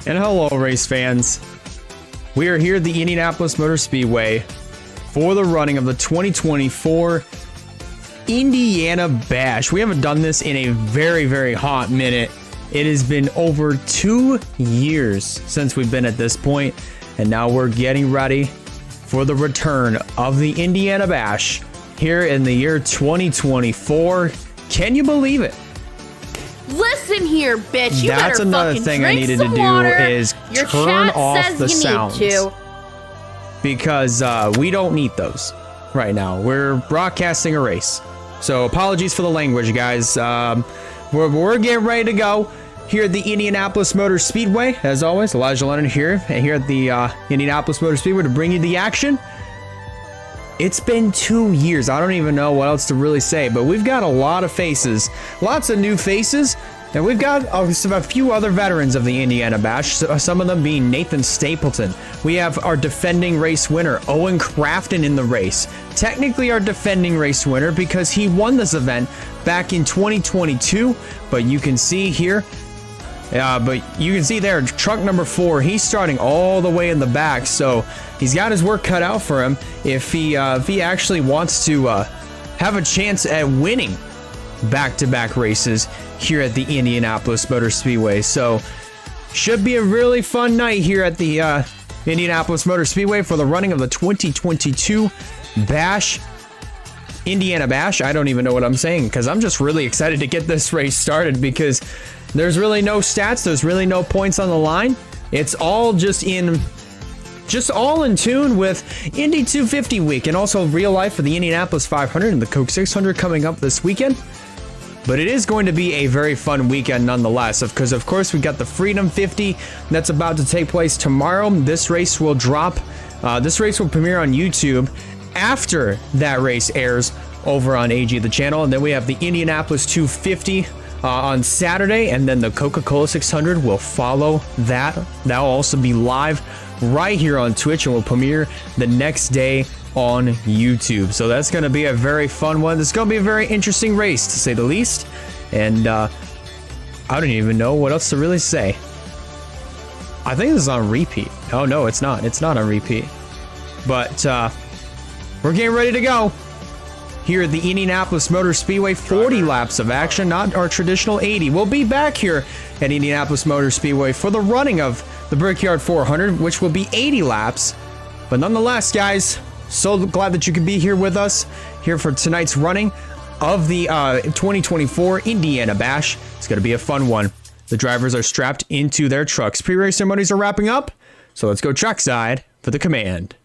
And hello, race fans. We are here at the Indianapolis Motor Speedway for the running of the 2024 Indiana Bash. We haven't done this in a very, very hot minute. It has been over 2 years since we've been at this point, and now we're getting ready for the return of the Indiana Bash here in the year 2024. Can you believe it? Listen here, bitch. You That's better another fucking thing I drink needed some to do water. is Your turn chat off says the you sounds need to. because we don't need those right now. We're broadcasting a race, so apologies for the language, guys. We're getting ready to go here at the Indianapolis Motor Speedway. As always, Elijah Leonard here at the Indianapolis Motor Speedway to bring you the action. It's been 2 years. I don't even know what else to really say, but we've got a lot of faces, lots of new faces, and we've got a few other veterans of the Indiana Bash, some of them being Nathan Stapleton. We have our defending race winner, Owen Crafton, in the race. Technically our defending race winner because he won this event back in 2022, but you can see here, there, truck number 4, he's starting all the way in the back, so he's got his work cut out for him if he actually wants to have a chance at winning back-to-back races here at the Indianapolis Motor Speedway. So should be a really fun night here at the Indianapolis Motor Speedway for the running of the 2022 Bash, Indiana Bash. I don't even know what I'm saying because I'm just really excited to get this race started because there's really no stats, there's really no points on the line. It's all just all in tune with Indy 250 week and also real life for the Indianapolis 500 and the Coke 600 coming up this weekend. But it is going to be a very fun weekend nonetheless, because of course we got the Freedom 50 that's about to take place tomorrow. This race will drop, this race will premiere on YouTube after that race airs over on AG the channel, and then we have the Indianapolis 250 on Saturday, and then the Coca-Cola 600 will follow that. That'll also be live right here on Twitch and will premiere the next day on YouTube. So that's going to be a very fun one. It's going to be a very interesting race, to say the least. And I don't even know what else to really say. I think this is on repeat. Oh, no, it's not. It's not on repeat. But we're getting ready to go here at the Indianapolis Motor Speedway. 40 laps of action, not our traditional 80. We'll be back here at Indianapolis Motor Speedway for the running of the Brickyard 400, which will be 80 laps. But nonetheless, guys, so glad that you could be here with us here for tonight's running of the 2024 Indiana Bash. It's going to be a fun one. The drivers are strapped into their trucks. Pre-race ceremonies are wrapping up, so let's go trackside for the command.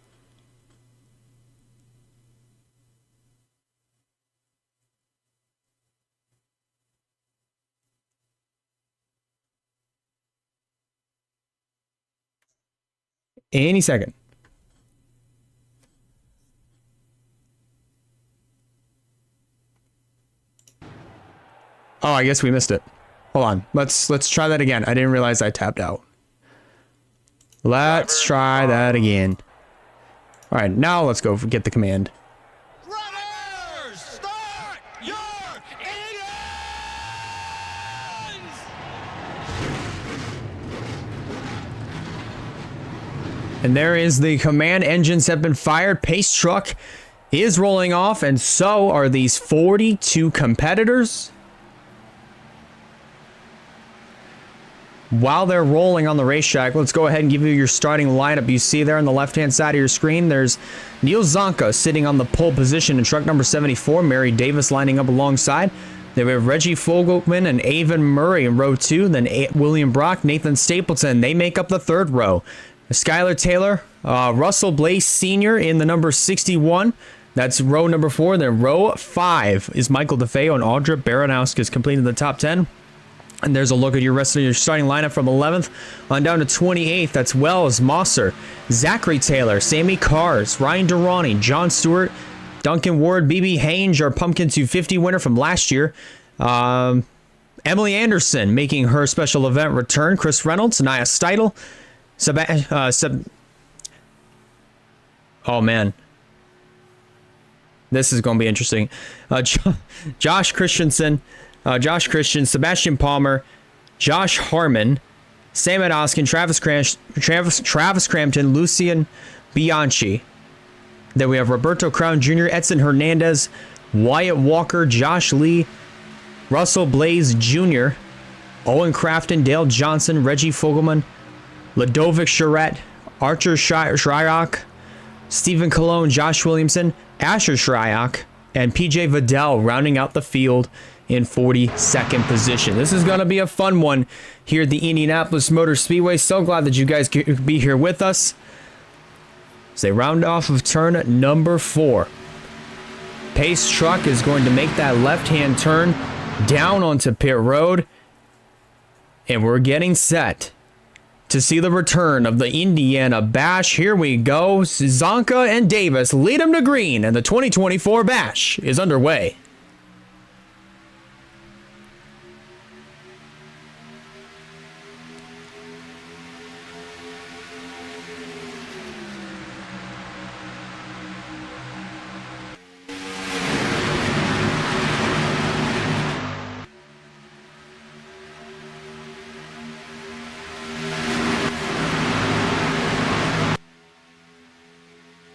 Any second. Oh, I guess we missed it. Hold on. Let's try that again. I didn't realize I tapped out. Let's try that again. All right, now let's go get the command. Runners, start your engines! And there is the command. Engines have been fired. Pace truck is rolling off, and so are these 42 competitors. While they're rolling on the racetrack, let's go ahead and give you your starting lineup. You see there on the left-hand side of your screen, there's Neil Zonka sitting on the pole position in truck number 74. Mary Davis lining up alongside. Then we have Reggie Fogelman and Avon Murray in row 2. Then William Brock, Nathan Stapleton. They make up the third row. Skylar Taylor, Russell Blaze Sr. in the number 61. That's row number 4. Then row 5 is Michael DeFeo and Audra Baranowskis completing the top 10. And there's a look at your rest of your starting lineup from 11th on down to 28th. That's Wells, Mosser, Zachary Taylor, Sammy Cars, Ryan Durrani, John Stewart, Duncan Ward, BB Hange, our Pumpkin 250 winner from last year. Emily Anderson making her special event return. Chris Reynolds, Naya Steidel, oh man, this is going to be interesting. Josh Christian, Sebastian Palmer, Josh Harmon, Sam Edoskin, Travis Crampton, Lucian Bianchi. Then we have Roberto Crown Jr., Edson Hernandez, Wyatt Walker, Josh Lee, Russell Blaze Jr., Owen Crafton, Dale Johnson, Reggie Fogelman, Ludovic Charette, Archer Shryock, Stephen Colon, Josh Williamson, Asher Shryock, and PJ Vidal rounding out the field in 42nd position. This is going to be a fun one here at the Indianapolis Motor Speedway. So glad that you guys could be here with us. As they round off of turn number 4. Pace truck is going to make that left-hand turn down onto pit road. And we're getting set to see the return of the Indiana Bash. Here we go. Zonka and Davis lead them to green, and the 2024 Bash is underway.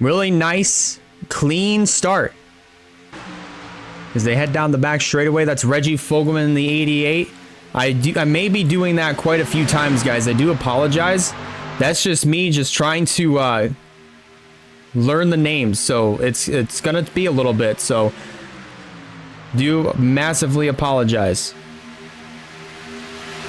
Really nice, clean start as they head down the back straightaway. That's Reggie Fogelman in the 88. I may be doing that quite a few times, guys. I do apologize. That's just me just trying to learn the names, so it's gonna be a little bit. So do massively apologize.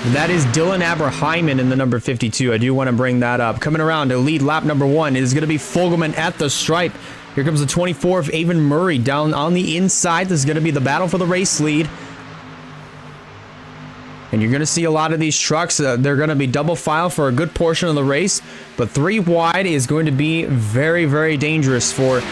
That is Dylan Aberhyman in the number 52. I do want to bring that up. Coming around to lead lap number 1 is going to be Fogelman at the stripe. Here comes the 24 of Avon Murray down on the inside. This is going to be the battle for the race lead. And you're going to see a lot of these trucks. They're going to be double file for a good portion of the race. But 3 wide is going to be very, very dangerous for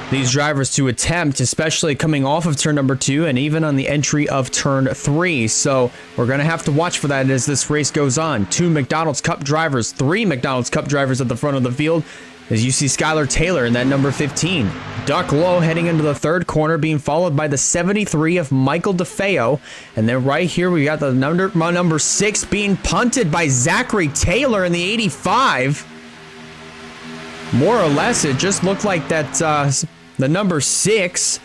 these drivers to attempt, especially coming off of turn number 2 and even on the entry of turn 3. So we're going to have to watch for that as this race goes on. 2 McDonald's Cup drivers, 3 McDonald's Cup drivers at the front of the field as you see Skylar Taylor in that number 15. Duck low heading into the 3rd corner, being followed by the 73 of Michael DeFeo. And then right here we got the number 6 being punted by Zachary Taylor in the 85. More or less, it just looked like that the number 6,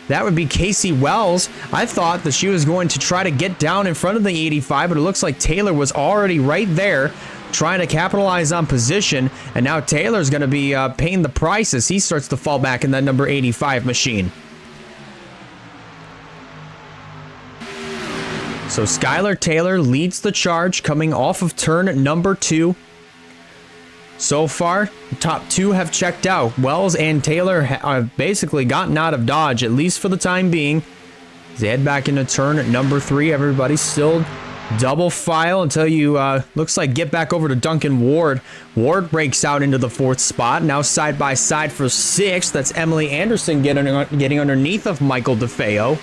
that would be Casey Wells. I thought that she was going to try to get down in front of the 85, but it looks like Taylor was already right there trying to capitalize on position. And now Taylor's going to be paying the price as he starts to fall back in that number 85 machine. So Skylar Taylor leads the charge coming off of turn number 2. So far, the top 2 have checked out. Wells and Taylor have basically gotten out of Dodge, at least for the time being. As they head back into turn number 3, everybody's still double file until you, looks like, get back over to Duncan Ward. Ward breaks out into the 4th spot. Now side by side for 6th. That's Emily Anderson getting underneath of Michael DeFeo.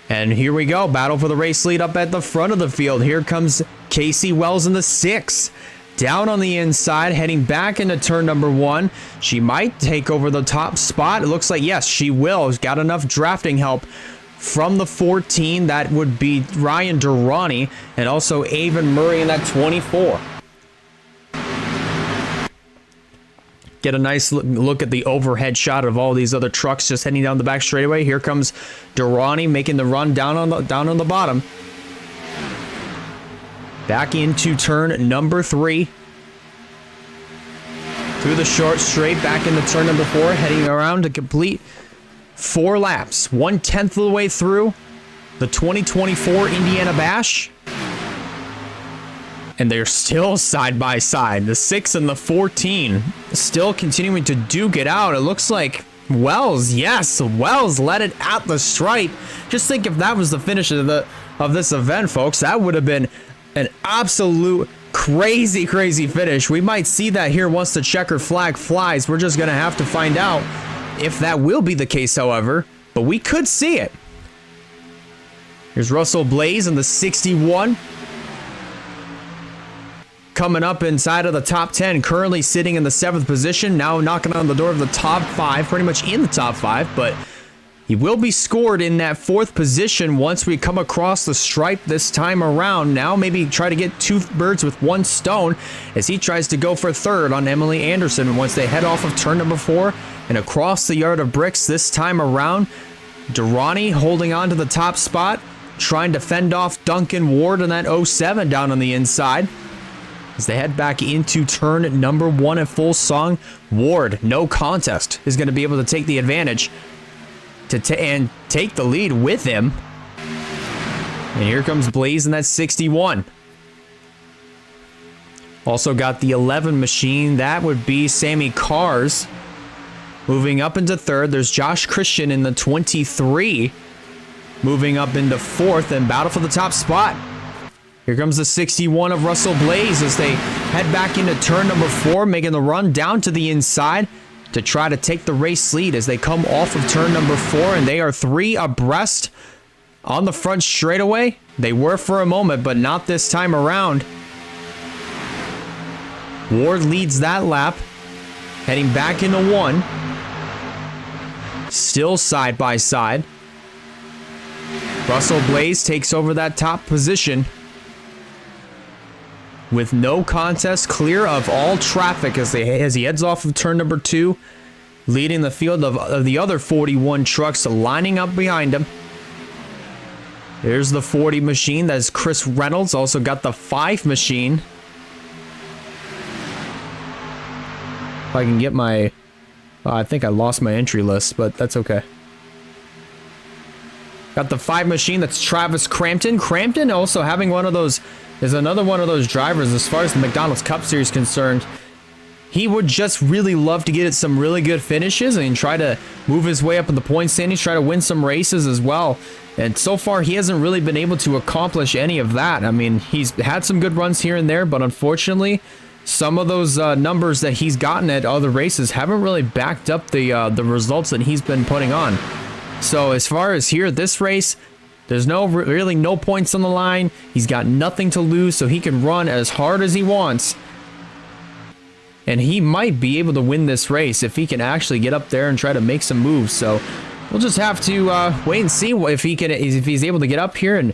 And here we go. Battle for the race lead up at the front of the field. Here comes Casey Wells in the 6. Down on the inside, heading back into turn number 1. She might take over the top spot. It looks like, yes, she will. She's got enough drafting help from the 14. That would be Ryan Durrani and also Avon Murray in that 24. Get a nice look at the overhead shot of all these other trucks just heading down the back straightaway. Here comes Durrani making the run down on the bottom. Back into turn number 3. Through the short straight, back into turn number 4, heading around to complete 4 laps. 1/10 of the way through the 2024 Indiana Bash. And they're still side by side. The 6 and the 14 still continuing to duke it out. It looks like Wells, yes, Wells let it at the stripe. Just think if that was the finish of this event, folks, that would have been an absolute crazy finish. We might see that here once the checker flag flies. We're just going to have to find out if that will be the case, however. But we could see it. Here's Russell Blaze in the 61. Coming up inside of the top 10, currently sitting in the 7th position, now knocking on the door of the top 5, pretty much in the top 5, but He will be scored in that 4th position once we come across the stripe this time around. Now maybe try to get 2 birds with 1 stone as he tries to go for 3rd on Emily Anderson once they head off of turn number 4 and across the yard of bricks this time around. Durrani holding on to the top spot, trying to fend off Duncan Ward on that 07 down on the inside. As they head back into turn number 1 at full song, Ward, no contest, is going to be able to take the advantage and take the lead with him. And here comes Blaze in that 61. Also got the 11 machine. That would be Sammy Cars. Moving up into 3rd, there's Josh Christian in the 23. Moving up into 4th and battle for the top spot. Here comes the 61 of Russell Blaze as they head back into turn number 4, making the run down to the inside to try to take the race lead as they come off of turn number 4, and they are 3 abreast on the front straightaway. They were for a moment, but not this time around. Ward leads that lap, heading back into 1. Still side by side. Russell Blaze takes over that top position with no contest, clear of all traffic as he heads off of turn number 2, leading the field of the other 41 trucks lining up behind him. There's the 40 machine. That's Chris Reynolds. Also got the 5 machine. If I can get my... I think I lost my entry list, but that's okay. Got the 5 machine. That's Travis Crampton. Crampton also having one of those... is another one of those drivers, as far as the McDonald's Cup Series concerned. He would just really love to get some really good finishes and try to move his way up in the point standings, try to win some races as well. And so far, he hasn't really been able to accomplish any of that. I mean, he's had some good runs here and there, but unfortunately, some of those numbers that he's gotten at other races haven't really backed up the results that he's been putting on. So as far as here, this race, there's really no points on the line. He's got nothing to lose, so he can run as hard as he wants. And he might be able to win this race if he can actually get up there and try to make some moves. So we'll just have to wait and see if he's able to get up here and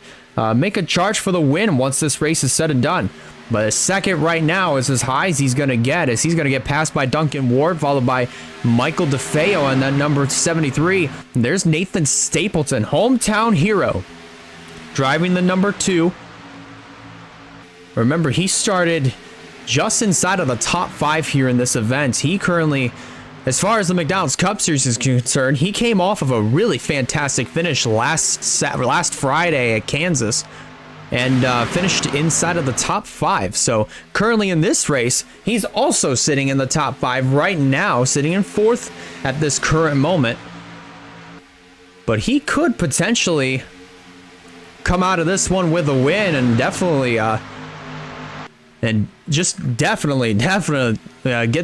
make a charge for the win once this race is said and done. But a second right now is as high as he's going to get, as he's going to get passed by Duncan Ward, followed by Michael DeFeo on that number 73. And there's Nathan Stapleton, hometown hero, driving the number 2. Remember, he started just inside of the top 5 here in this event. He currently, as far as the McDonald's Cup Series is concerned, he came off of a really fantastic finish last Friday at Kansas and finished inside of the top 5. So currently in this race, he's also sitting in the top 5 right now, sitting in 4th at this current moment. But he could potentially come out of this one with a win and definitely get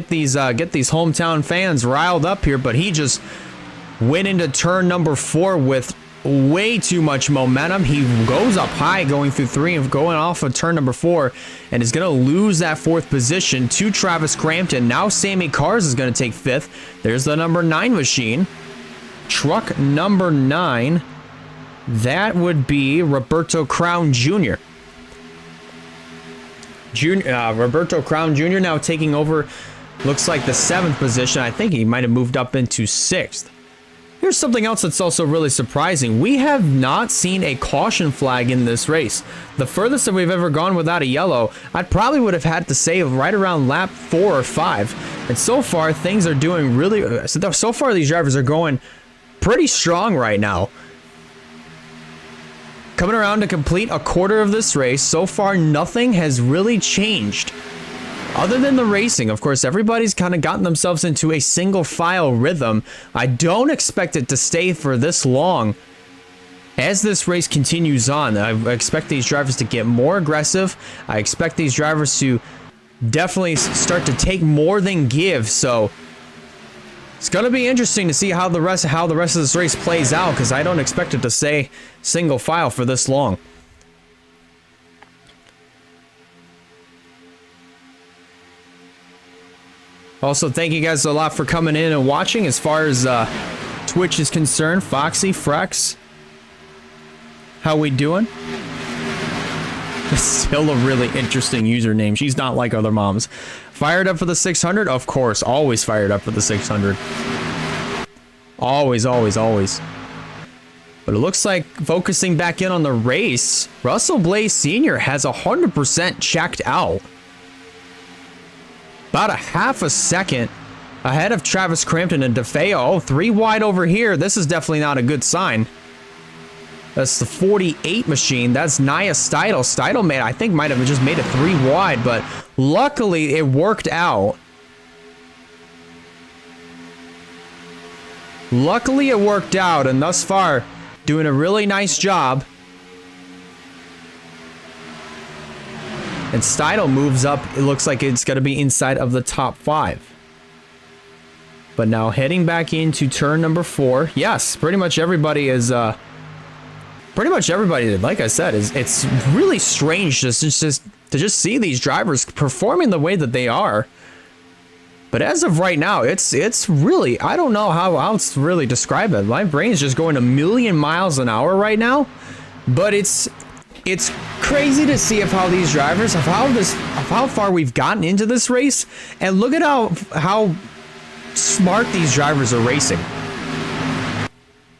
these hometown fans riled up here. But he just went into turn number 4 with way too much momentum. He goes up high going through 3 and going off of turn number 4 and is going to lose that 4th position to Travis Crampton. Now Sammy Cars is going to take 5th. There's the number 9 machine. Truck number 9. That would be Roberto Crown Jr. Roberto Crown Jr. now taking over, looks like the 7th position. I think he might have moved up into 6th. Here's something else that's also really surprising. We have not seen a caution flag in this race. The furthest that we've ever gone without a yellow, I probably would have had to say right around lap 4 or 5. And so far, things are doing really... So far, these drivers are going pretty strong right now. Coming around to complete a quarter of this race, so far nothing has really changed. Other than the racing, of course, everybody's kind of gotten themselves into a single file rhythm. I don't expect it to stay for this long. As this race continues on, I expect these drivers to get more aggressive. I expect these drivers to definitely start to take more than give. So it's going to be interesting to see how the rest of this race plays out, because I don't expect it to stay single file for this long. Also, thank you guys a lot for coming in and watching. As far as Twitch Twitch is concerned. Foxy, Frex, how we doing? Still a really interesting username. She's not like other moms. Fired up for the 600? Of course, always fired up for the 600. Always, always, always. But it looks like focusing back in on the race, Russell Blaze Sr. has 100% checked out. About a half a second ahead of Travis Crampton and DeFeo. Oh, 3 wide over here. This is definitely not a good sign. That's the 48 machine. That's Nia Steidl. Steidl might have just made it 3 wide, but luckily it worked out. Luckily it worked out, and thus far, doing a really nice job. And Steidl moves up. It looks like it's going to be inside of the top 5. But now heading back into turn number 4. Yes, pretty much everybody is... like I said, it's really strange to just see these drivers performing the way that they are. But as of right now, it's really, I don't know how else to really describe it. My brain's just going a million miles an hour right now. But it's crazy to see of how these drivers, of how far we've gotten into this race, and look at how smart these drivers are racing.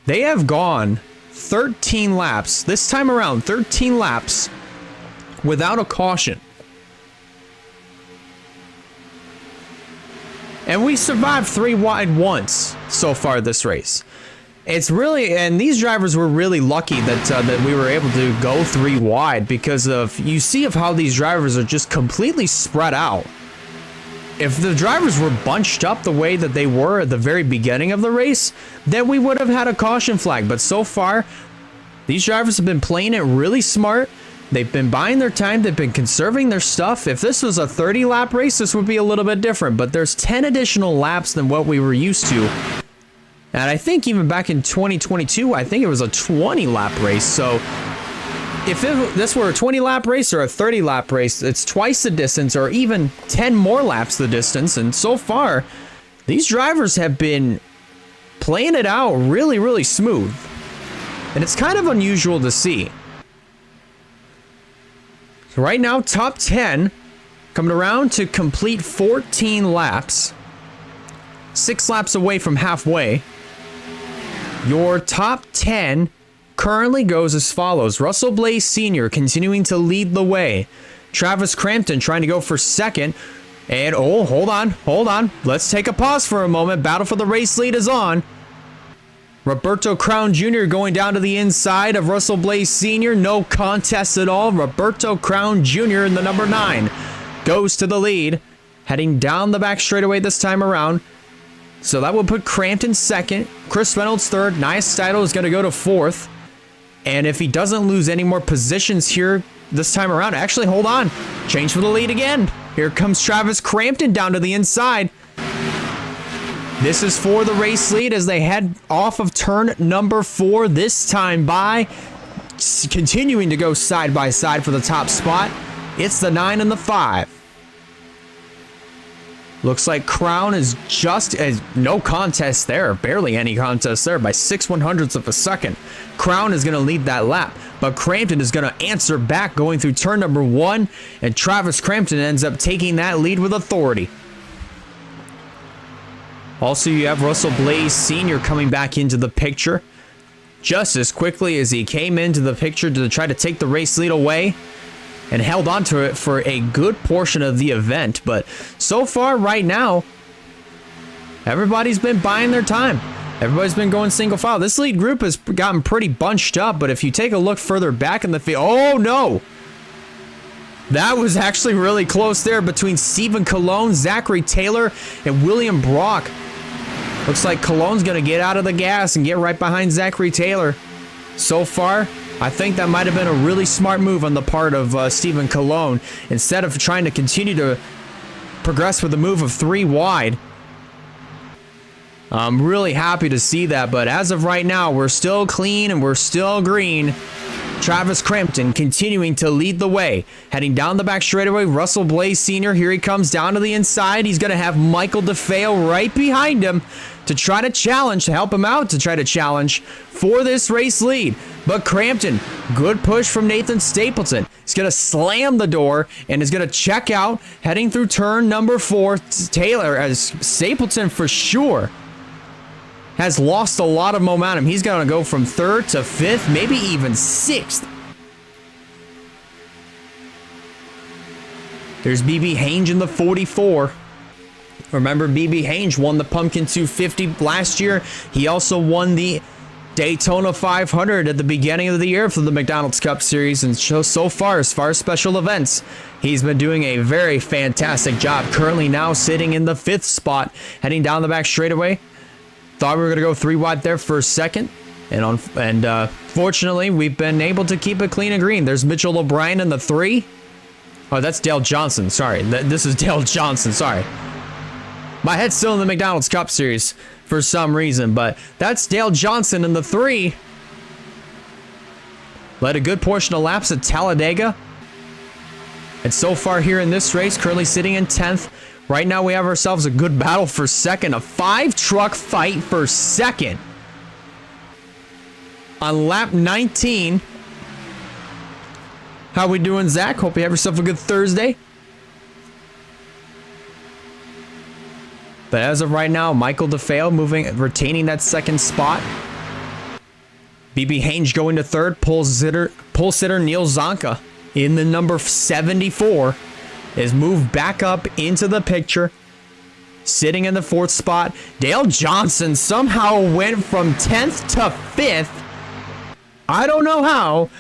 They have gone 13 laps, this time around, 13 laps without a caution. And we survived 3 wide once so far this race. It's really, and these drivers were really lucky that we were able to go 3 wide because of, you see of how these drivers are just completely spread out. If the drivers were bunched up the way that they were at the very beginning of the race, then we would have had a caution flag. But so far, these drivers have been playing it really smart. They've been buying their time. They've been conserving their stuff. If this was a 30-lap race, this would be a little bit different. But there's 10 additional laps than what we were used to. And I think even back in 2022, I think it was a 20-lap race. So if this were a 20-lap race or a 30-lap race, it's twice the distance or even 10 more laps the distance. And so far, these drivers have been playing it out really, really smooth. And it's kind of unusual to see. So right now, top 10 coming around to complete 14 laps. 6 laps away from halfway. Your top 10 currently goes as follows. Russell Blaze Sr. continuing to lead the way. Travis Crampton trying to go for second. And, oh, hold on. Let's take a pause for a moment. Battle for the race lead is on. Roberto Crown Jr. going down to the inside of Russell Blaze Sr. No contest at all. Roberto Crown Jr. in the number 9 goes to the lead. Heading down the back straightaway this time around. So that would put Crampton second. Chris Reynolds third. Nia Steidl is going to go to 4th. And if he doesn't lose any more positions here this time around, actually, hold on. Change for the lead again. Here comes Travis Crampton down to the inside. This is for the race lead as they head off of turn number 4, this time by continuing to go side by side for the top spot. It's the 9 and the 5. Looks like Crown is just as no contest there, barely any contest there by 6/100ths of a second. Crown is going to lead that lap, but Crampton is going to answer back going through turn number 1, and Travis Crampton ends up taking that lead with authority. Also, you have Russell Blaze Sr. coming back into the picture just as quickly as he came into the picture to try to take the race lead away and held on to it for a good portion of the event. But so far right now, everybody's been buying their time. Everybody's been going single file. This lead group has gotten pretty bunched up, but if you take a look further back in the field, oh no! That was actually really close there between Stephen Colon, Zachary Taylor, and William Brock. Looks like Cologne's going to get out of the gas and get right behind Zachary Taylor. So far, I think that might have been a really smart move on the part of Stephen Colon. Instead of trying to continue to progress with a move of 3 wide. I'm really happy to see that, but as of right now, we're still clean and we're still green. Travis Crampton continuing to lead the way. Heading down the back straightaway, Russell Blaze Sr. Here he comes down to the inside. He's going to have Michael DeFeo right behind him to try to challenge, to help him out, to try to challenge for this race lead. But Crampton, good push from Nathan Stapleton. He's going to slam the door and is going to check out, heading through turn number 4. Taylor, as Stapleton for sure has lost a lot of momentum. He's going to go from 3rd to 5th, maybe even 6th. There's BB Hange in the 44. Remember, BB Hange won the Pumpkin 250 last year. He also won the Daytona 500 at the beginning of the year for the McDonald's Cup Series. And so far as special events, he's been doing a very fantastic job. Currently now sitting in the 5th spot, heading down the back straightaway. Thought we were going to go 3 wide there for a second. And fortunately, we've been able to keep it clean and green. There's Mitchell O'Brien in the 3. Oh, that's Dale Johnson. Sorry. This is Dale Johnson. Sorry. My head's still in the McDonald's Cup Series for some reason. But that's Dale Johnson in the 3. Led a good portion of laps at Talladega. And so far here in this race, currently sitting in 10th. Right now, we have ourselves a good battle for second. A 5-truck fight for second. On lap 19. How we doing, Zach? Hope you have yourself a good Thursday. But as of right now, Michael DeFeo retaining that 2nd spot. BB Hange going to 3rd. Pole sitter Neil Zonka in the number 74. Is moved back up into the picture, sitting in the 4th spot. Dale Johnson somehow went from 10th to 5th. I don't know how,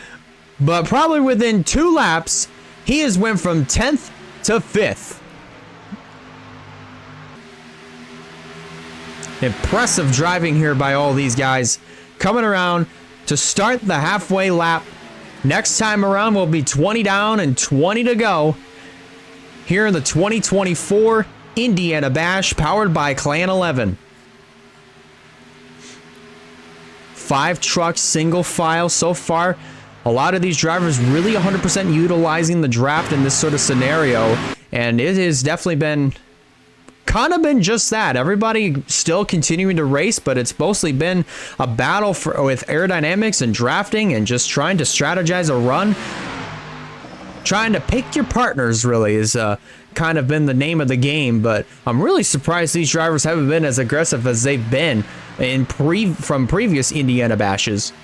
but probably within 2 laps, he has went from 10th to 5th. Impressive driving here by all these guys. Coming around to start the halfway lap. Next time around will be 20 down and 20 to go. Here in the 2024 Indiana Bash, powered by Clan 11. 5-truck single file so far. A lot of these drivers really 100% utilizing the draft in this sort of scenario. And it has definitely been just that. Everybody still continuing to race, but it's mostly been a battle with aerodynamics and drafting and just trying to strategize a run. Trying to pick your partners really is kind of been the name of the game, but I'm really surprised these drivers haven't been as aggressive as they've been from previous Indiana Bashes.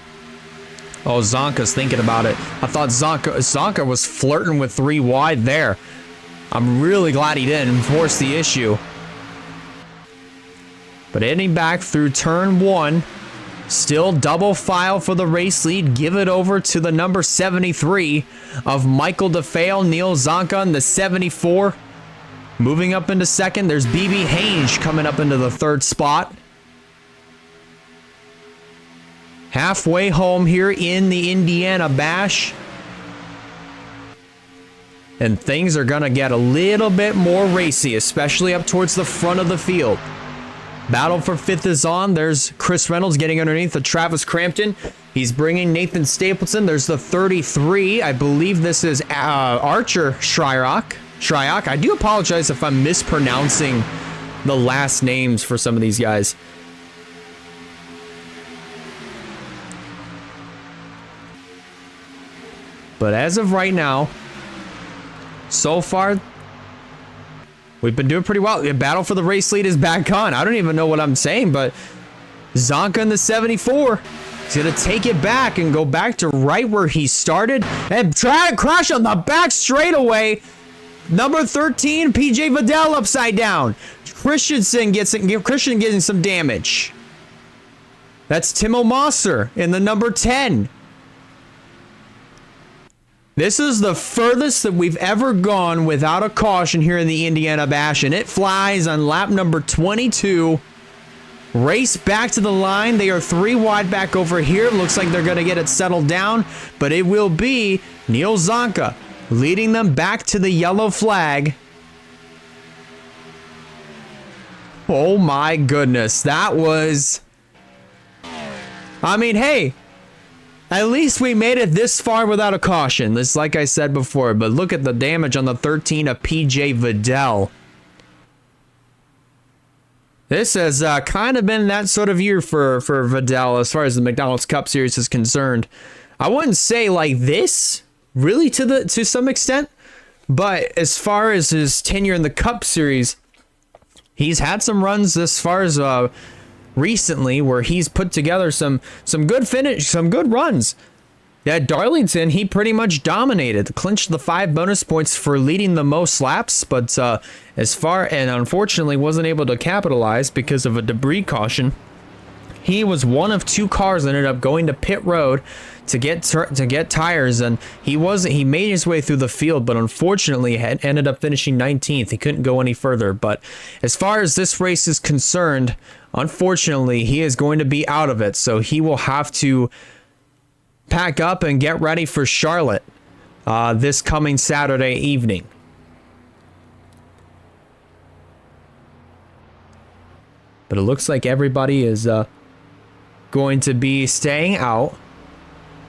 Oh, Zonka's thinking about it. I thought Zonka was flirting with 3 wide there. I'm really glad he didn't force the issue. But heading back through turn 1. Still double file for the race lead. Give it over to the number 73 of Michael DeFeo. Neil Zonka in the 74. Moving up into 2nd, there's BB Hange coming up into the 3rd spot. Halfway home here in the Indiana Bash. And things are going to get a little bit more racy, especially up towards the front of the field. Battle for 5th is on. There's Chris Reynolds getting underneath the Travis Crampton. He's bringing Nathan Stapleton. There's the 33. I believe this is Archer Shryock. I do apologize if I'm mispronouncing the last names for some of these guys. But as of right now, so far, we've been doing pretty well. The battle for the race lead is back on. I don't even know what I'm saying, but Zonka in the 74 is going to take it back and go back to right where he started and try to crash on the back straightaway. Number 13, PJ Vidal upside down. Christian getting some damage. That's Timo Mosser in the number 10. This is the furthest that we've ever gone without a caution here in the Indiana Bash, and it flies on lap number 22. Race back to the line. They are 3 wide back over here. Looks like they're going to get it settled down, but it will be Neil Zonka leading them back to the yellow flag. Oh my goodness, that was... I mean, hey, At least we made it this far without a caution. This, like I said before, but look at the damage on the 13 of PJ Vidal. This has kind of been that sort of year for Vidal as far as the McDonald's Cup Series is concerned. I wouldn't say like this, really, to some extent, but as far as his tenure in the Cup Series, he's had some runs as far as recently where he's put together some good finish, some good runs. At Darlington, he pretty much dominated, clinched the 5 bonus points for leading the most laps, but and unfortunately wasn't able to capitalize because of a debris caution. He was one of 2 cars that ended up going to pit road to get tires, and he made his way through the field, but unfortunately ended up finishing 19th. He couldn't go any further. But as far as this race is concerned, unfortunately, he is going to be out of it, so he will have to pack up and get ready for Charlotte this coming Saturday evening. But it looks like everybody is going to be staying out.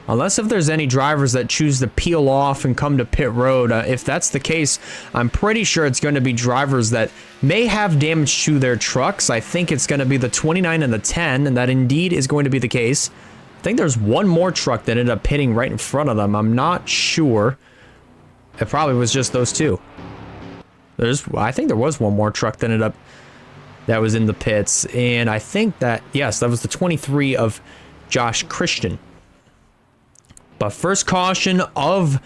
Unless if there's any drivers that choose to peel off and come to pit road. If that's the case, I'm pretty sure it's going to be drivers that may have damage to their trucks. I think it's going to be the 29 and the 10, and that indeed is going to be the case. I think there's one more truck that ended up hitting right in front of them. I'm not sure. It probably was just those 2. I think there was one more truck that was in the pits, and I think that, yes, that was the 23 of Josh Christian. But first caution of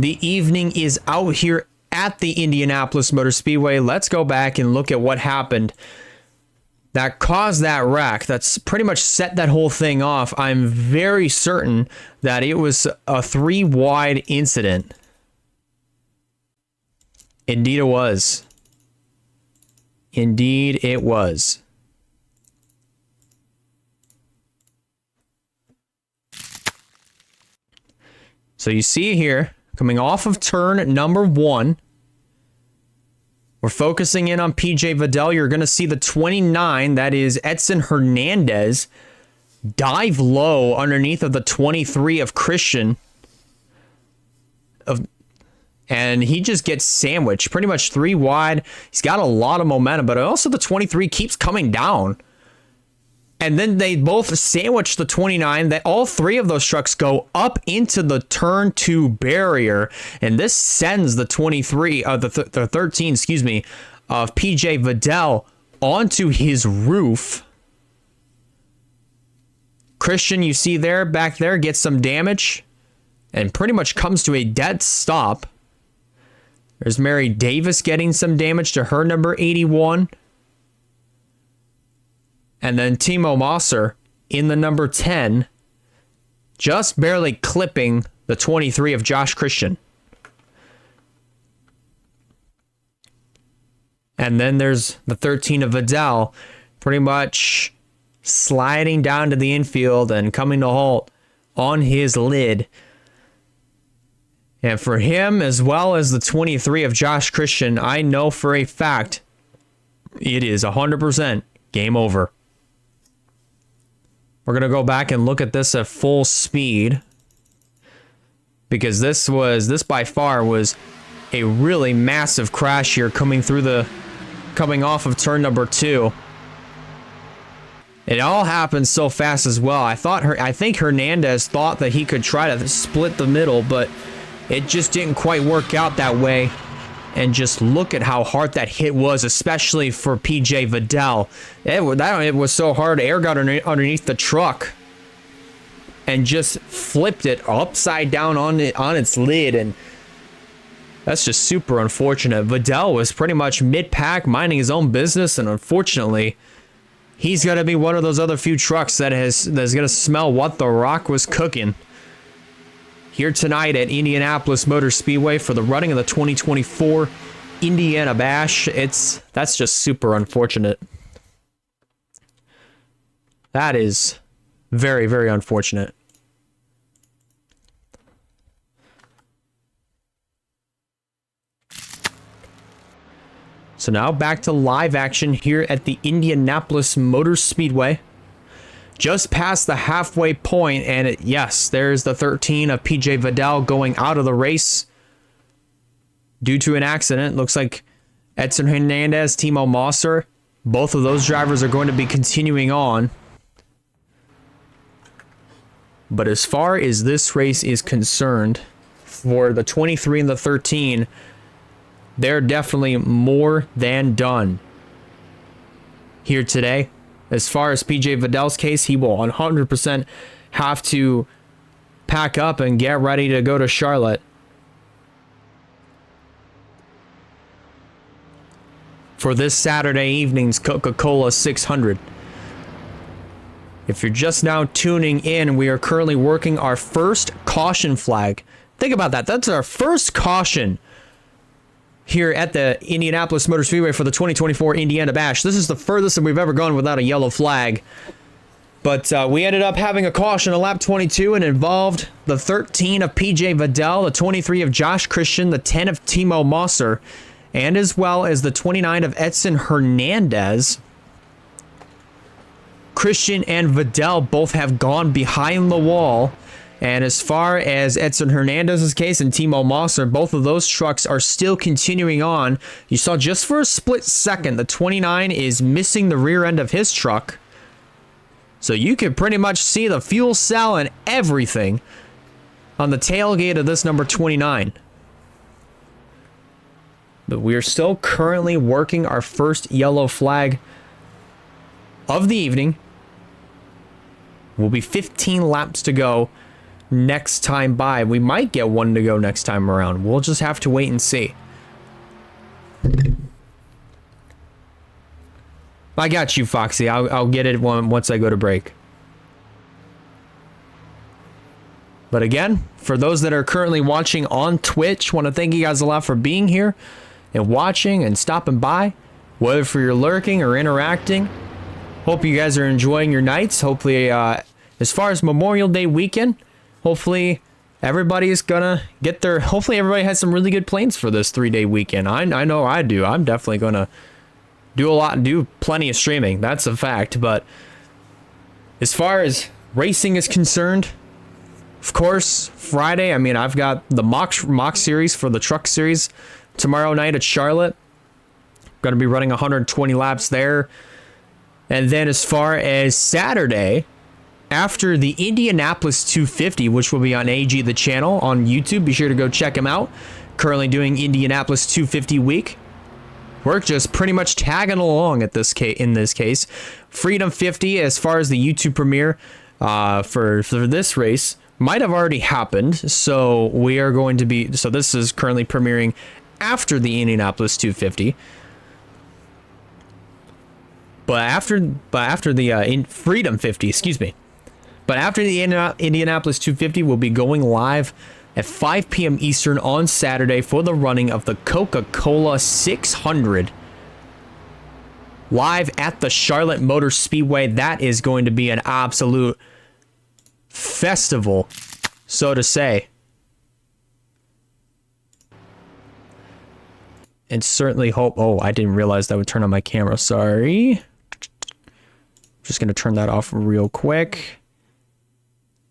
the evening is out here at the Indianapolis Motor Speedway. Let's go back and look at what happened that caused that wreck. That's pretty much set that whole thing off. I'm very certain that it was a 3-wide incident. Indeed it was. Indeed it was. So you see here, coming off of turn number 1, we're focusing in on PJ Vidal. You're going to see the 29, that is Edson Hernandez, dive low underneath of the 23 of Christian. And he just gets sandwiched, pretty much 3 wide. He's got a lot of momentum, but also the 23 keeps coming down. And then they both sandwich the 29. That all 3 of those trucks go up into the turn 2 barrier, and this sends the 23 the 13, excuse me, of PJ Vidal onto his roof. Christian, you see there, back there, gets some damage and pretty much comes to a dead stop. There's Mary Davis getting some damage to her number 81. And then Timo Mosser in the number 10, just barely clipping the 23 of Josh Christian. And then there's the 13 of Vidal, pretty much sliding down to the infield and coming to halt on his lid. And for him, as well as the 23 of Josh Christian, I know for a fact it is 100% game over. We're going to go back and look at this at full speed, because this by far was a really massive crash here coming off of turn number 2. It all happened so fast as well. I think Hernandez thought that he could try to split the middle, but it just didn't quite work out that way. And just look at how hard that hit was, especially for PJ Vidal. It was so hard. Air got underneath the truck and just flipped it upside down on its lid, and that's just super unfortunate. Vidal was pretty much mid-pack, minding his own business, and unfortunately, he's going to be one of those other few trucks that's going to smell what the Rock was cooking here tonight at Indianapolis Motor Speedway for the running of the 2024 Indiana Bash. That's just super unfortunate. That is very, very unfortunate. So now back to live action here at the Indianapolis Motor Speedway. just past the halfway point, and yes, there's the 13 of PJ Vidal going out of the race due to an accident. Looks like Edson Hernandez, Timo Mosser, both of those drivers are going to be continuing on. But as far as this race is concerned, for the 23 and the 13, they're definitely more than done here today. As far as PJ Vidal's case, he will 100% have to pack up and get ready to go to Charlotte for this Saturday evening's Coca-Cola 600. If you're just now tuning in, we are currently working our first caution flag. Think about that. That's our first caution here at the Indianapolis Motor Speedway for the 2024 Indiana Bash. This is the furthest that we've ever gone without a yellow flag. But we ended up having a caution at lap 22 and involved the 13 of PJ Vidal, the 23 of Josh Christian, the 10 of Timo Mosser, and as well as the 29 of Edson Hernandez. Christian and Vidal both have gone behind the wall. And as far as Edson Hernandez's case and Timo Mosser, both of those trucks are still continuing on. You saw just for a split second, the 29 is missing the rear end of his truck. So you can pretty much see the fuel cell and everything on the tailgate of this number 29. But we are still currently working our first yellow flag of the evening. Will be 15 laps to go next time by. We might get one to go next time around. We'll just have to wait and see. I got you, Foxy. I'll get it once I go to break. But again, for those that are currently watching on Twitch, want to thank you guys a lot for being here and watching and stopping by, whether for your lurking or interacting. Hope you guys are enjoying your nights. Hopefully, as far as Memorial Day weekend, hopefully everybody's gonna get their, hopefully everybody has some really good plans for this 3-day weekend. I know I do. I'm definitely gonna do a lot and do plenty of streaming. That's a fact. But as far as racing is concerned, of course, Friday, I mean, I've got the mock series for the truck series tomorrow night at Charlotte. Going to be running 120 laps there. And then as far as Saturday, after the Indianapolis 250, which will be on AG the channel on YouTube, be sure to go check him out. Currently doing Indianapolis 250 week. We're just pretty much tagging along at this in this case. Freedom 50, as far as the YouTube premiere for this race, might have already happened. So we are going to be, so this is currently premiering after the Indianapolis 250. But after the Freedom 50, excuse me. But after the Indianapolis 250, we'll be going live at 5 p.m. Eastern on Saturday for the running of the Coca-Cola 600. Live at the Charlotte Motor Speedway. That is going to be an absolute festival, so to say. And certainly hope... Oh, I didn't realize that would turn on my camera. Sorry. Just going to turn that off real quick.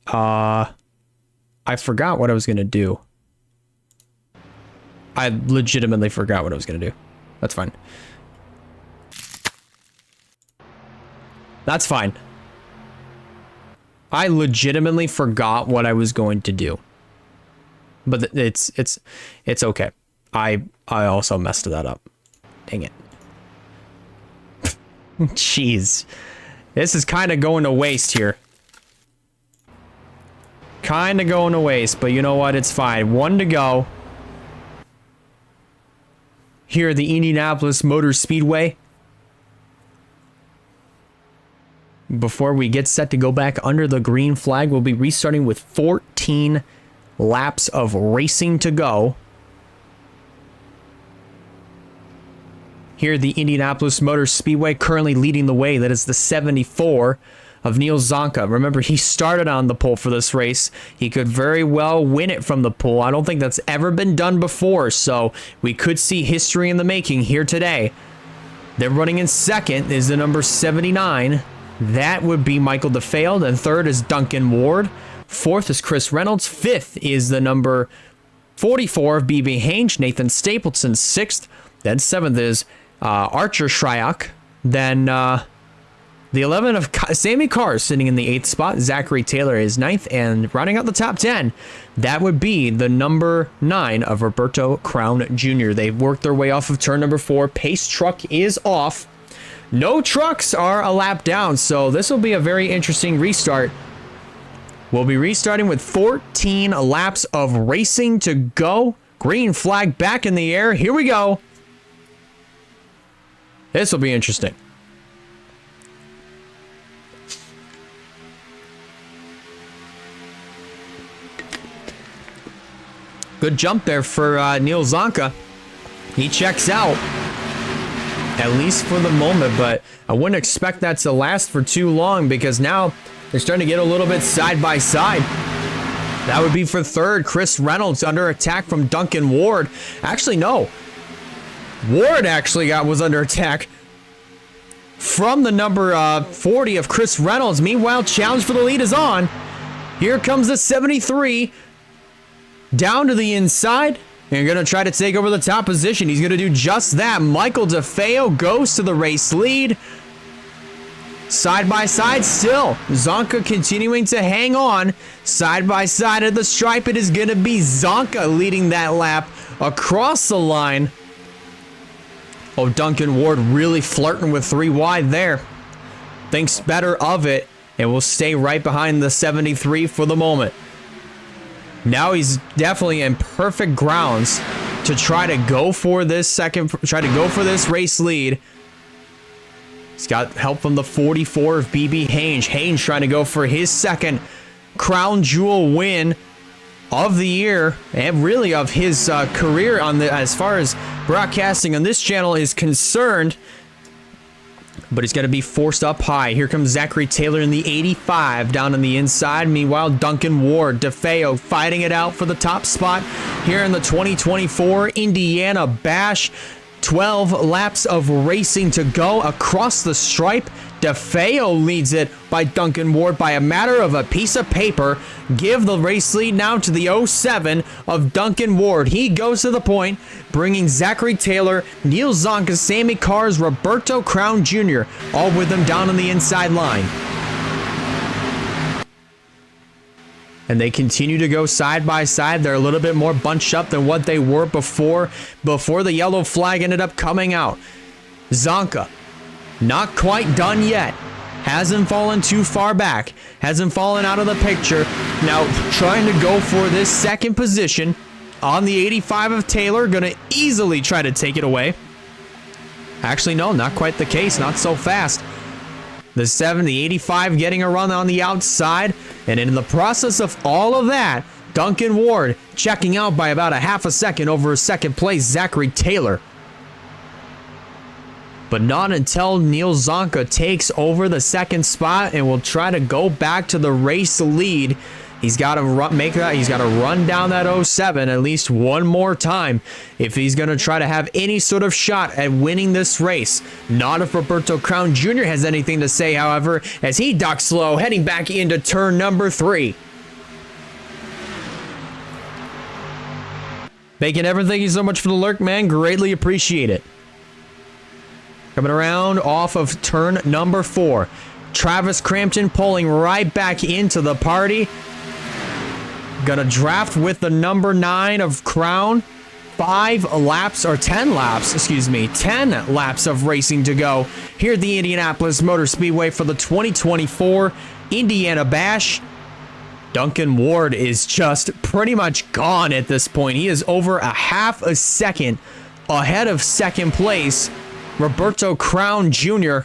I forgot what I was going to do. I legitimately forgot what I was going to do. That's fine. That's fine. I legitimately forgot what I was going to do. But it's okay. I also messed that up. Dang it. Jeez. This is kind of going to waste here. Kind of going to waste, but you know what? It's fine. 1 to go. Here at the Indianapolis Motor Speedway. Before we get set to go back under the green flag, we'll be restarting with 14 laps of racing to go. Here at the Indianapolis Motor Speedway, currently leading the way, that is the 74 of Neil Zonka. Remember, he started on the pole for this race. He could very well win it from the pole. I don't think that's ever been done before, so we could see history in the making here today. Then running in second is the number 79 That would be Michael DeFeo. Then third is Duncan Ward. Fourth is Chris Reynolds. Fifth is the number 44 of BB Hange. Nathan Stapleton, sixth. Then seventh is Archer Shryock. Then the 11 of Sammy Carr sitting in the 8th spot. Zachary Taylor is 9th. And rounding out the top 10, that would be the number 9 of Roberto Crown Jr. They've worked their way off of turn number 4. Pace truck is off. No trucks are a lap down, so this will be a very interesting restart. We'll be restarting with 14 laps of racing to go. Green flag back in the air. Here we go. This will be interesting. Good jump there for Neil Zonka. He checks out, at least for the moment, but I wouldn't expect that to last for too long because now they're starting to get a little bit side by side. That would be for third. Chris Reynolds under attack from Duncan Ward. Actually, no. Ward actually was under attack from the number 40 of Chris Reynolds. Meanwhile, challenge for the lead is on. Here comes the 73. Down to the inside. And going to try to take over the top position. He's going to do just that. Michael DeFeo goes to the race lead. Side by side still. Zonka continuing to hang on. Side by side at the stripe. It is going to be Zonka leading that lap across the line. Oh, Duncan Ward really flirting with 3 wide there. Thinks better of it. And will stay right behind the 73 for the moment. Now he's definitely in perfect grounds to try to go for this race lead. He's got help from the 44 of BB Hange. Hange trying to go for his second crown jewel win of the year and really of his career as far as broadcasting on this channel is concerned. But he's going to be forced up high. Here comes Zachary Taylor in the 85 down on the inside. Meanwhile, Duncan Ward, DeFeo fighting it out for the top spot here in the 2024 Indiana Bash. 12 laps of racing to go across the stripe. DeFeo leads it by Duncan Ward by a matter of a piece of paper. Give the race lead now to the 07 of Duncan Ward. He goes to the point, bringing Zachary Taylor, Neil Zonka, Sammy Carrs, Roberto Crown Jr., all with them down on the inside line. And they continue to go side by side. They're a little bit more bunched up than what they were before the yellow flag ended up coming out. Zonka, not quite done yet. Hasn't fallen too far back. Hasn't fallen out of the picture. Now trying to go for this second position on the 85 of Taylor. Going to easily try to take it away. Actually, no, not quite the case. Not so fast. The 85 getting a run on the outside. And in the process of all of that, Duncan Ward checking out by about a half a second over second place Zachary Taylor. But not until Neil Zonka takes over the second spot and will try to go back to the race lead. He's got to run down that 07 at least one more time if he's going to try to have any sort of shot at winning this race. Not if Roberto Crown Jr. has anything to say, however, as he ducks low, heading back into turn number 3. Bacon Evan, thank you so much for the lurk, man. Greatly appreciate it. Coming around off of turn number 4. Travis Crampton pulling right back into the party. Gonna draft with the number 9 of Crown. 10 laps of racing to go here at the Indianapolis Motor Speedway for the 2024 Indiana Bash. Duncan Ward is just pretty much gone at this point. He is over a half a second ahead of second place, Roberto Crown Jr.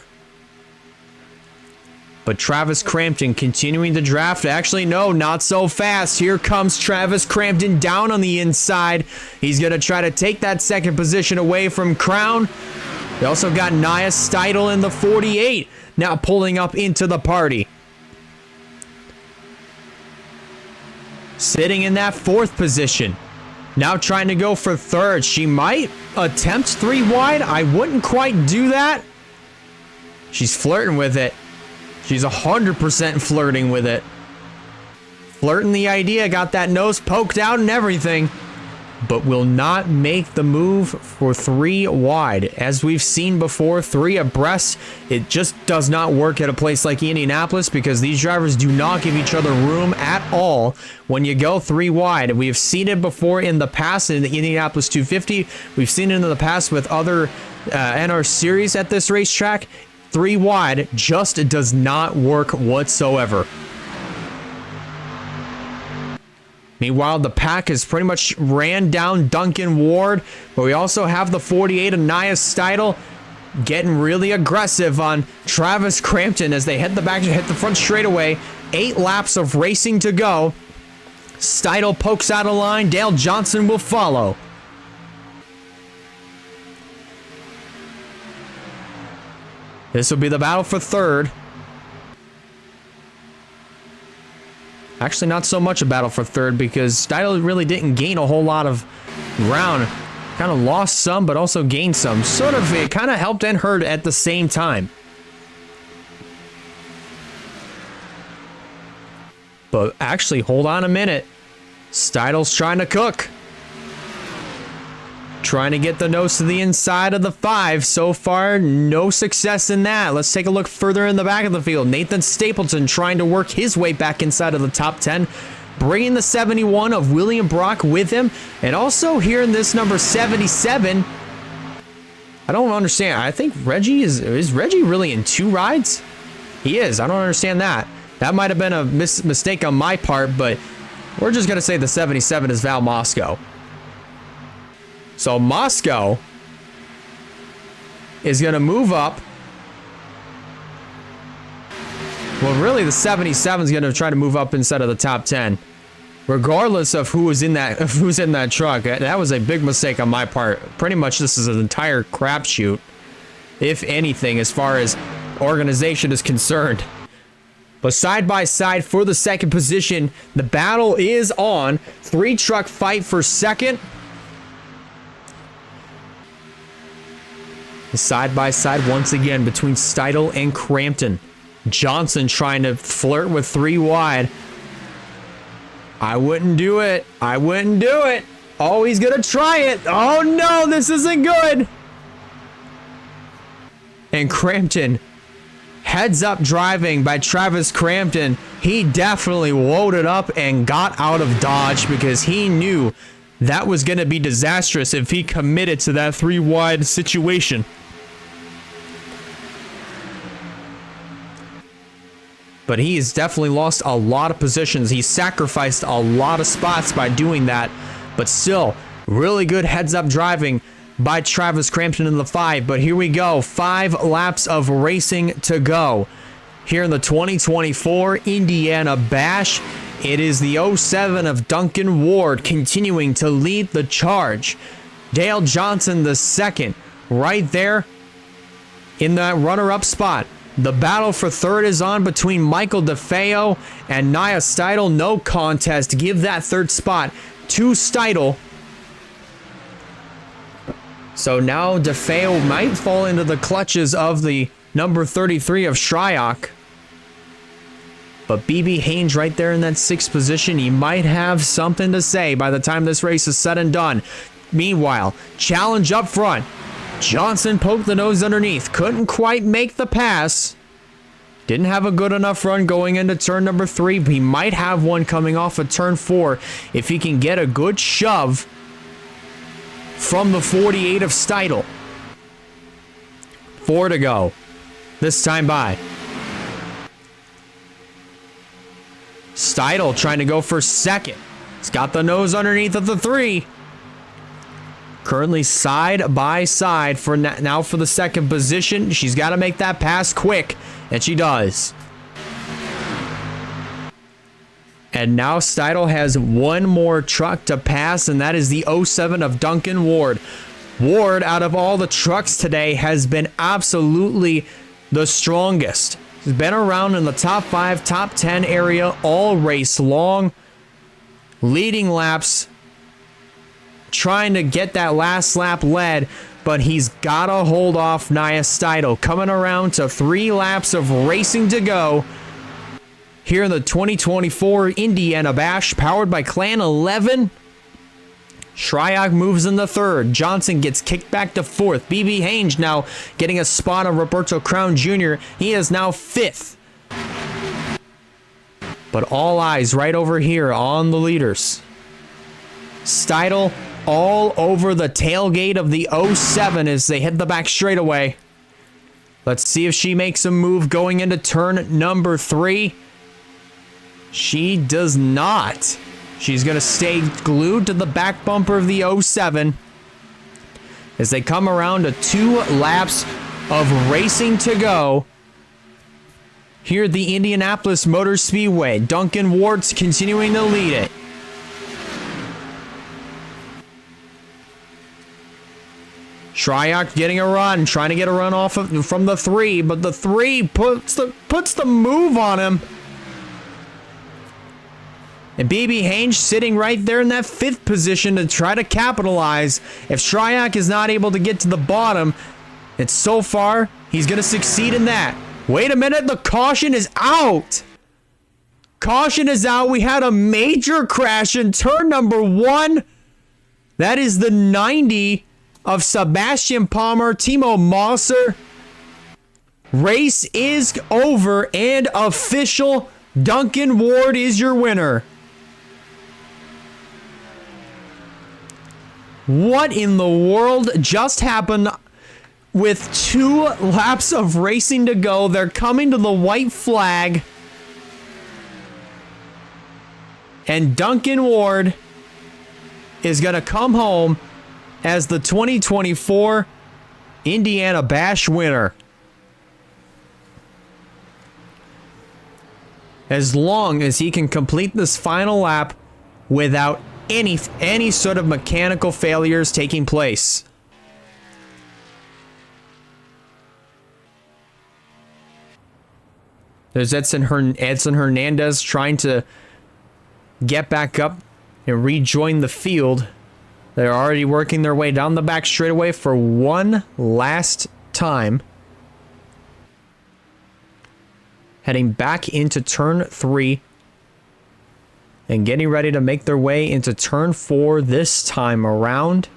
But Travis Crampton continuing to draft. Actually, no, not so fast. Here comes Travis Crampton down on the inside. He's going to try to take that second position away from Crown. They also got Nia Steidel in the 48, now pulling up into the party. Sitting in that 4th position. Now trying to go for 3rd. She might attempt 3 wide. I wouldn't quite do that. She's flirting with it. She's 100% flirting with it. Flirting the idea, got that nose poked out and everything, but will not make the move for 3 wide. As we've seen before, 3 abreast, it just does not work at a place like Indianapolis because these drivers do not give each other room at all when you go 3 wide. We have seen it before in the past in the Indianapolis 250. We've seen it in the past with other NR series at this racetrack. 3 wide just does not work whatsoever. Meanwhile, the pack has pretty much ran down Duncan Ward, but we also have the 48 of Nia Steidel getting really aggressive on Travis Crampton as they hit the front straightaway. 8 laps of racing to go. Steidel pokes out a line. Dale Johnson will follow. This will be the battle for 3rd. Actually, not so much a battle for 3rd because Steidel really didn't gain a whole lot of ground. Kind of lost some, but also gained some. Sort of, it kind of helped and hurt at the same time. But actually, hold on a minute. Steidel's trying to cook. Trying to get the nose to the inside of the 5. So far, no success in that. Let's take a look further in the back of the field. Nathan Stapleton trying to work his way back inside of the top 10. Bringing the 71 of William Brock with him. And also here in this number 77. I don't understand. I think Reggie is Reggie really in 2 rides? He is. I don't understand that. That might have been a mistake on my part, but we're just going to say the 77 is Val Moscow. So Moscow is going to move up. Well, really, the 77 is going to try to move up instead of the top 10, regardless of who's in that truck. That was a big mistake on my part. Pretty much, this is an entire crapshoot, if anything, as far as organization is concerned. But side by side for the 2nd position, the battle is on. 3 truck fight for 2nd. Side by side once again between Steidel and Crampton. Johnson trying to flirt with 3 wide. I wouldn't do it. I wouldn't do it. Oh, he's going to try it. Oh, no, this isn't good. And Crampton, heads up driving by Travis Crampton. He definitely loaded up and got out of Dodge because he knew that was going to be disastrous if he committed to that 3 wide situation. But he has definitely lost a lot of positions. He sacrificed a lot of spots by doing that. But still, really good heads-up driving by Travis Crampton in the 5. But here we go. 5 laps of racing to go. Here in the 2024 Indiana Bash, it is the 07 of Duncan Ward continuing to lead the charge. Dale Johnson the 2nd, right there in that runner-up spot. The battle for 3rd is on between Michael DeFeo and Nia Steidel. No contest. Give that 3rd spot to Steidel. So now DeFeo might fall into the clutches of the number 33 of Shryock. But BB Haynes right there in that 6th position. He might have something to say by the time this race is said and done. Meanwhile, challenge up front. Johnson poked the nose underneath. Couldn't quite make the pass. Didn't have a good enough run going into turn number 3. He might have one coming off of turn 4 if he can get a good shove from the 48 of Steidel. 4 to go. This time by. Steidel trying to go for 2nd. He's got the nose underneath of the 3. Currently side by side for now for the 2nd position. She's got to make that pass quick, and she does. And now Steidel has one more truck to pass, and that is the 07 of Duncan Ward. Ward, out of all the trucks today, has been absolutely the strongest. He's been around in the top 5, top 10 area all race long, leading laps, trying to get that last lap led but he's got to hold off Nia Steidl. Coming around to 3 laps of racing to go here in the 2024 Indiana Bash, powered by Clan 11. Shryock moves in the 3rd. Johnson gets kicked back to 4th. BB Hange now getting a spot on Roberto Crown Jr. He is now 5th. But all eyes right over here on the leaders. Steidl all over the tailgate of the 07 as they hit the back straightaway. Let's see if she makes a move going into turn number 3. She does not. She's going to stay glued to the back bumper of the 07 as they come around to 2 laps of racing to go here at the Indianapolis Motor Speedway. Duncan Ward's continuing to lead it. Shryock getting a run, trying to get a run off from the 3, but the 3 puts the move on him. And BB Hange sitting right there in that 5th position to try to capitalize. If Shryock is not able to get to the bottom, it's so far, he's going to succeed in that. Wait a minute, the caution is out. Caution is out. We had a major crash in turn number 1. That is the 90 of Sebastian Palmer, Timo Mosser. Race is over and official. Duncan Ward is your winner. What in the world just happened? With 2 laps of racing to go, they're coming to the white flag. And Duncan Ward is going to come home as the 2024 Indiana Bash winner. As long as he can complete this final lap without any sort of mechanical failures taking place. There's Edson Hernandez trying to get back up and rejoin the field. They're already working their way down the back straightaway for one last time. Heading back into turn 3. And getting ready to make their way into turn 4 this time around.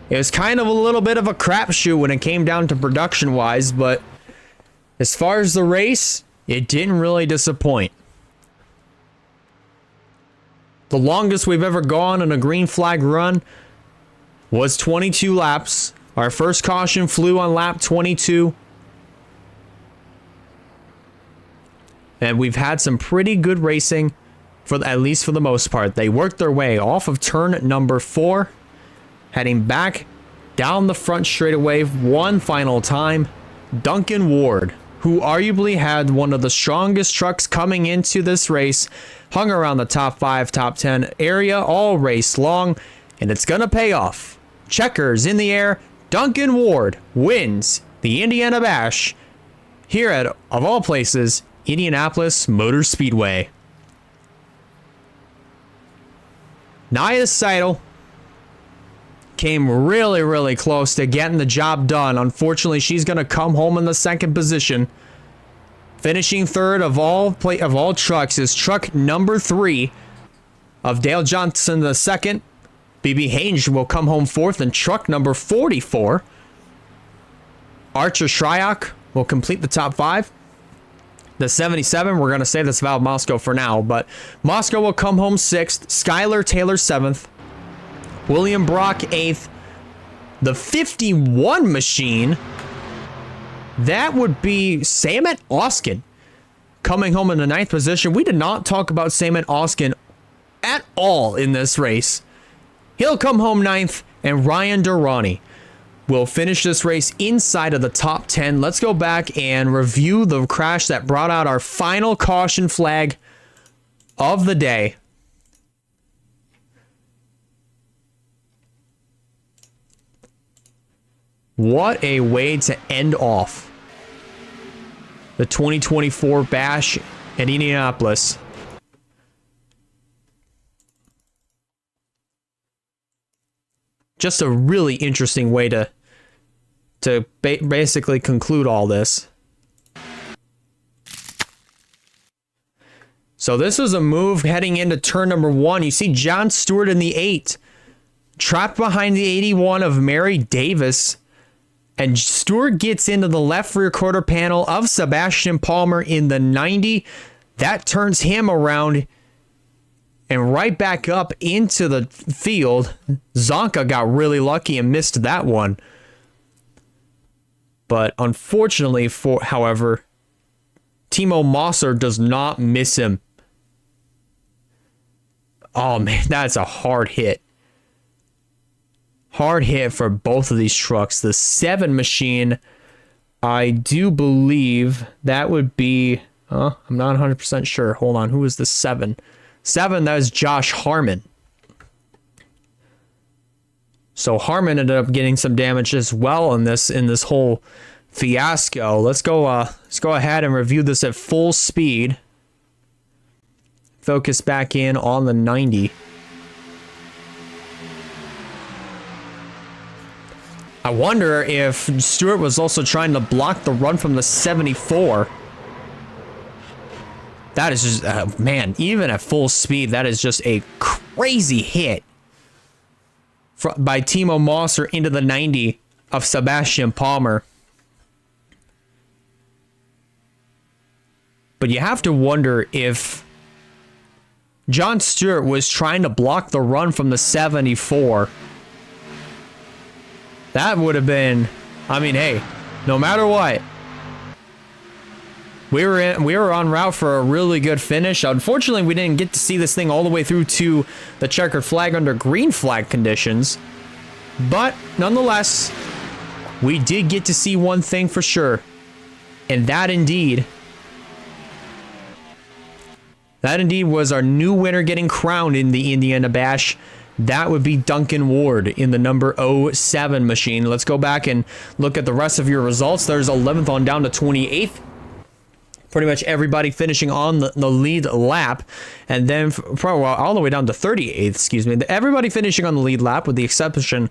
It was kind of a little bit of a crapshoot when it came down to production-wise, but as far as the race, it didn't really disappoint. The longest we've ever gone on a green flag run was 22 laps. Our first caution flew on lap 22. And we've had some pretty good racing, at least for the most part. They worked their way off of turn number 4. Heading back down the front straightaway one final time. Duncan Ward, who arguably had one of the strongest trucks coming into this race, hung around the top 5, top 10 area all race long, and it's going to pay off. Checkers in the air. Duncan Ward wins the Indiana Bash here at, of all places, Indianapolis Motor Speedway. Nia Steidl came really close to getting the job done. Unfortunately, she's going to come home in the 2nd position. Finishing 3rd of all trucks is truck number 3 of Dale Johnson the 2nd. BB Hange will come home 4th in truck number 44. Archer Shryock will complete the top 5. The 77, we're going to say that's Val Moscow for now, but Moscow will come home 6th. Skylar Taylor 7th. William Brock 8th. The 51 machine, that would be Samet Oskin coming home in the 9th position. We did not talk about Samet Oskin at all in this race. He'll come home 9th, and Ryan Durrani will finish this race inside of the top 10. Let's go back and review the crash that brought out our final caution flag of the day. What a way to end off the 2024 Bash at Indianapolis. just a really interesting way to basically conclude all this. So this was a move heading into turn number 1. You see John Stewart in the 8, trapped behind the 81 of Mary Davis. And Stewart gets into the left rear quarter panel of Sebastian Palmer in the 90. That turns him around and right back up into the field. Zonka got really lucky and missed that one. But unfortunately, however, Timo Mosser does not miss him. Oh man, that's a hard hit. Hard hit for both of these trucks. The 7 machine, I do believe that would be... I'm not 100% sure. Hold on, who was the 7? 7, that was Josh Harmon. So Harmon ended up getting some damage as well in this whole fiasco. Let's go ahead and review this at full speed. Focus back in on the 90. I wonder if Stewart was also trying to block the run from the 74. That is just, man, even at full speed, that is just a crazy hit by Timo Mosser into the 90 of Sebastian Palmer. But you have to wonder if John Stewart was trying to block the run from the 74. That would have been, I mean, hey, no matter what, we were on route for a really good finish. Unfortunately, we didn't get to see this thing all the way through to the checkered flag under green flag conditions. But nonetheless, we did get to see one thing for sure. And that indeed was our new winner getting crowned in the Indiana Bash. That would be Duncan Ward in the number 07 machine. Let's go back and look at the rest of your results. There's 11th on down to 28th. Pretty much everybody finishing on the lead lap. And then probably all the way down to 38th, excuse me. Everybody finishing on the lead lap with the exception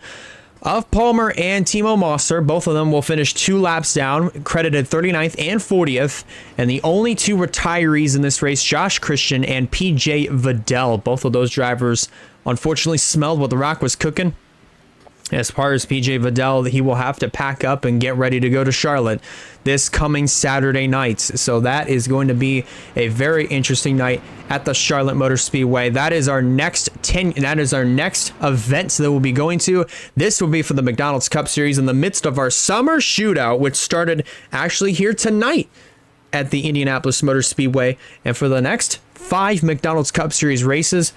of Palmer and Timo Mosser. Both of them will finish 2 laps down, credited 39th and 40th. And the only 2 retirees in this race, Josh Christian and PJ Vidal. Both of those drivers unfortunately smelled what the rock was cooking. As far as PJ Vidal, he will have to pack up and get ready to go to Charlotte this coming Saturday night. So that is going to be a very interesting night at the Charlotte Motor Speedway. That is our next event that we'll be going to. This will be for the McDonald's Cup Series in the midst of our summer shootout, which started actually here tonight at the Indianapolis Motor Speedway. And for the next 5 McDonald's Cup Series races,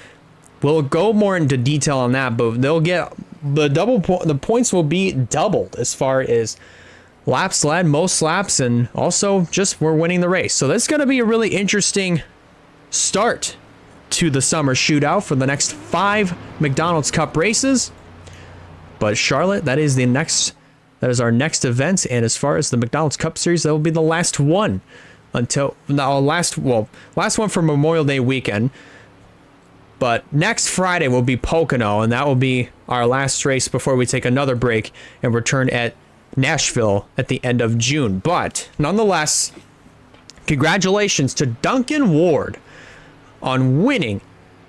we'll go more into detail on that, but they'll get the points will be doubled as far as laps led, most laps, and also just we're winning the race. So that's going to be a really interesting start to the summer shootout for the next 5 McDonald's Cup races. But Charlotte, that is our next event, and as far as the McDonald's Cup Series, that will be the last one until last one for Memorial Day weekend. But next Friday will be Pocono, and that will be our last race before we take another break and return at Nashville at the end of June. But nonetheless, congratulations to Duncan Ward on winning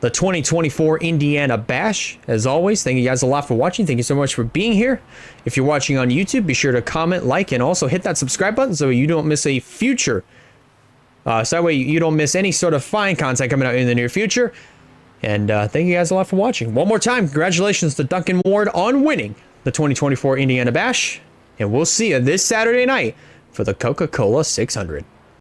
the 2024 Indiana Bash. As always, thank you guys a lot for watching. Thank you so much for being here. If you're watching on YouTube, be sure to comment, like, and also hit that subscribe button so you don't miss a future. So that way you don't miss any sort of fine content coming out in the near future. And thank you guys a lot for watching. One more time, congratulations to Duncan Ward on winning the 2024 Indiana Bash. And we'll see you this Saturday night for the Coca-Cola 600.